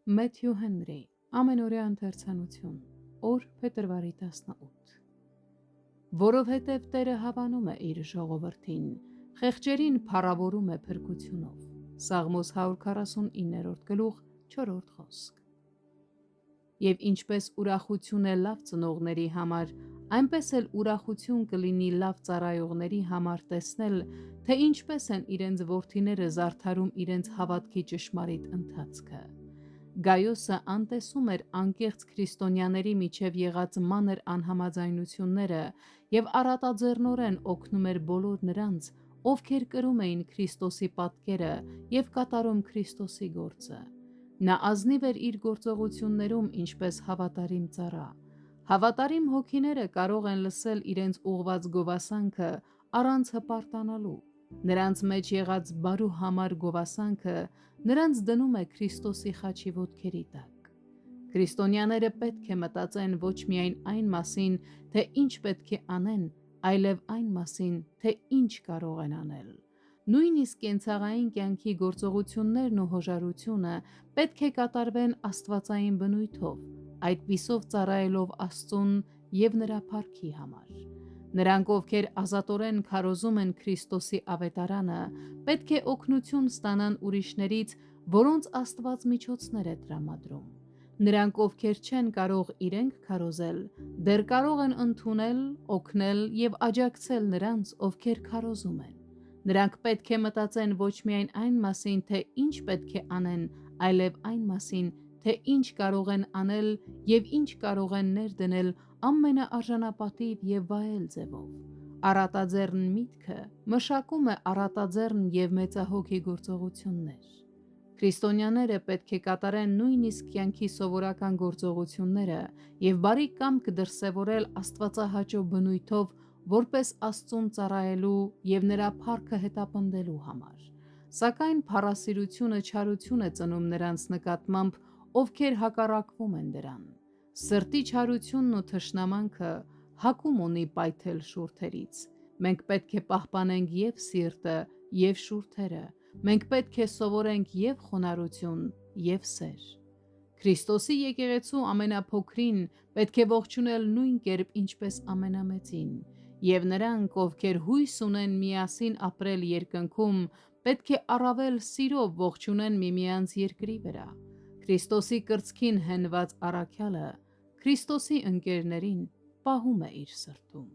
Մեթյու Հենրի, ամենօրյա ընթերցանություն, օր փետրվարի 18։ Որովհետև Տերը հավանում է իր ժողովրդին, խեղճերին փառավորում է փրկությունով։ Սաղմոս 149-րդ գլուխ 4-րդ խոսք։ Եվ ինչպես ուրախություն է լավ ծնողների համար, այնպես էլ ուրախություն կլինի լավ ծառայողների համար տեսնել, թե ինչպես են իրենց որդիները զարդարում իրենց հավատքի ճշմարիտ ընթացքը։ Գայոսը անտեսում էր անկեղծ քրիստոնյաների միջև եղած մանր անհամաձայնությունները և առատաձեռնորեն օգնում էր բոլոր նրանց, ովքեր կրում էին Քրիստոսի պատկերը և կատարում Քրիստոսի գործը։ Նա ազնիվ էր իր գործողություններում ինչպես հավատարիմ ծառա։ Հավատարիմ հոգիները կարող են լսել իրենց ուղղված գովասանքը առանց հպարտանալու։ Նրանց մեջ եղած բարու համար գովասանքը նրանց դնում է Քրիստոսի խաչի ոտքերի տակ։ Քրիստոնյաները պետք է մտածեն ոչ միայն այն մասին, թե ինչ պետք է անեն, այլև այն մասին, թե ինչ կարող են անել։ Նույնիսկ կենցաղային կյանքի գործողություններն ու հոժարությունը պետք է կատարվեն աստվածային բնույթով, այդպիսով ծառայելով Աստծուն և նրա փառքի համար։ Նրանք, ովքեր ազատորեն քարոզում են Քրիստոսի ավետարանը, պետք է օգնություն ստանան ուրիշներից, որոնց Աստված միջոցներ է տրամադրում։ Նրանք, ովքեր չեն կարող իրենք քարոզել, դեռ կարող են ընդունել, օգնել և աջակցել նրանց, ովքեր քարոզում են։ Նրանք պետք է մտածեն ոչ միայն այն մասին, թե ինչ պետք է անեն, այլև այն մասին, թե ինչ կարող են անել և ինչ կարող են ներդնել ամենաարժանապատիվ և վայել ձևով։ Առատաձեռն միտքը մշակում է առատաձեռն և մեծահոգի գործողություններ։ Քրիստոնյաները պետք է կատարեն նույնիսկ կյանքի սովորական գործողությունները և բարի կամք դրսևորել աստվածահաճո բնույթով, որպես Աստծուն ծառայելու և նրա փառքը հետապնդելու համար։ Սակայն փառասիրությունը չարություն է ծնում նրանց նկատմամբ, ովքեր հակառակվում են դրան։ Սրտի չարությունն ու թշնամանքը հակում ունի պայթել շուրթերից։ Մենք պետք է պահպանենք և սիրտը, և շուրթերը։ Մենք պետք է սովորենք և խոնարհություն, և սեր։ Քրիստոսի եկեղեցու ամենափոքրին պետք է ողջունել նույն կերպ, ինչպես ամենամեծին, և նրանք, ովքեր հույս ունեն միասին ապրել երկնքում, պետք է առավել սիրով ողջունեն միմյանց երկրի վրա։ Քրիստոսի կրծքին հենված առաքյալը Քրիստոսի ընկերներին պահում է իր սրտում։